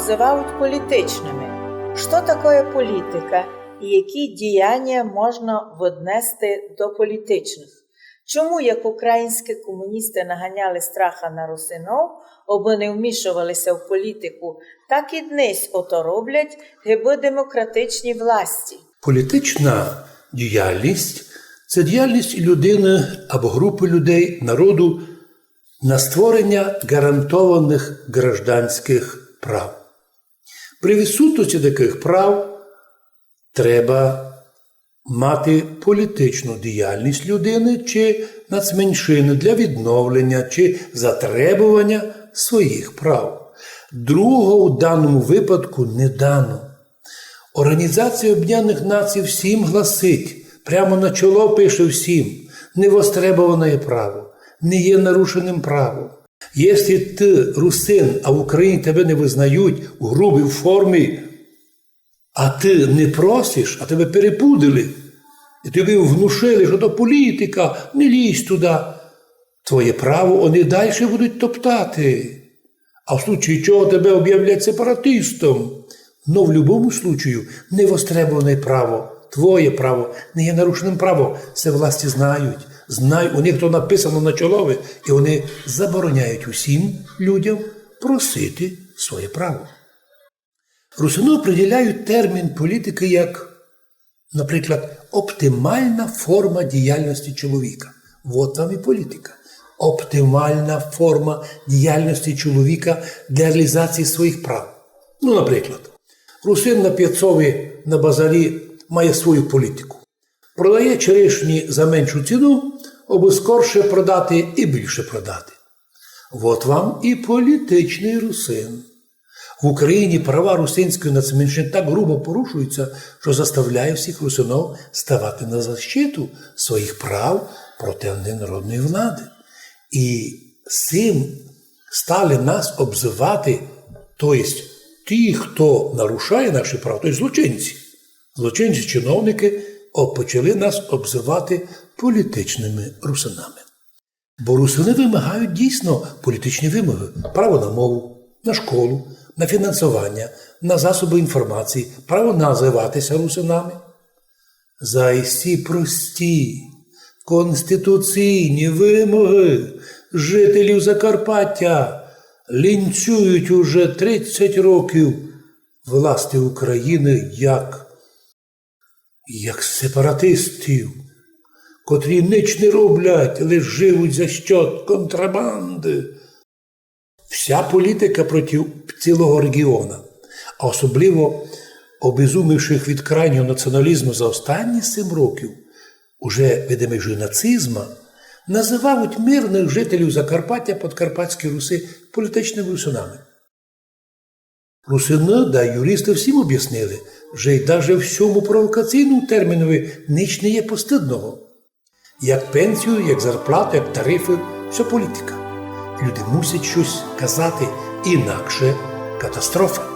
обзивають політичними. Що таке політика і які діяння можна віднести до політичних? Чому, як українські комуністи наганяли страха на русинов, аби не вмішувалися в політику, так і днес ото роблять гиби демократичні власті? Політична діяльність – це діяльність людини або групи людей, народу на створення гарантованих гражданських прав. При відсутності таких прав треба мати політичну діяльність людини чи нацменшини для відновлення чи затребування своїх прав. Другого у даному випадку не дано. Організація Об'єднаних Націй всім гласить, прямо на чоло пише всім: невостребоване право, не є нарушеним правом. Якщо ти русин, а в Україні тебе не визнають у грубій формі, а ти не просиш, а тебе перепудили, і тобі внушили, що то політика, не лізь туди, твоє право вони далі будуть топтати. А в случаї чого тебе об'являть сепаратистом. Но в будь-якому случаю невостребоване право, твоє право, не є нарушеним правом. Це власті знають. У них то написано на чолові, і вони забороняють усім людям просити своє право. Русини приділяють термін політики як, наприклад, оптимальна форма діяльності чоловіка. От вам і політика. Оптимальна форма діяльності чоловіка для реалізації своїх прав. Ну, наприклад, русин на П'єцові на базарі має свою політику. Продає черешні за меншу ціну, аби скорше продати і більше продати. От вам і політичний русин. В Україні права русинської нацменшини так грубо порушуються, що заставляє всіх русинов ставати на защиту своїх прав проти антинародної влади. І цим стали нас обзивати, тобто ті, хто нарушає наші права, тобто злочинці. Злочинці, чиновники почали нас обзивати політичними русинами. Бо русини вимагають дійсно політичні вимоги. Право на мову, на школу, на фінансування, на засоби інформації, право називатися русинами. За ці прості конституційні вимоги жителів Закарпаття лінчують уже 30 років власти України як сепаратистів, котрі ніч не роблять, лише живуть за счет контрабанди. Вся політика проти цілого регіону, а особливо обезумівших від крайнього націоналізму за останні 7 років, уже від межі нацизму, називають мирних жителів Закарпаття, Подкарпатської Руси політичними русинами. Русини, да юристи всім об'яснили, що й навіть в цьому провокаційному термінові ніч не є постидного. Як пенсію, як зарплату, як тарифи – все політика. Люди мусять щось казати, інакше катастрофа.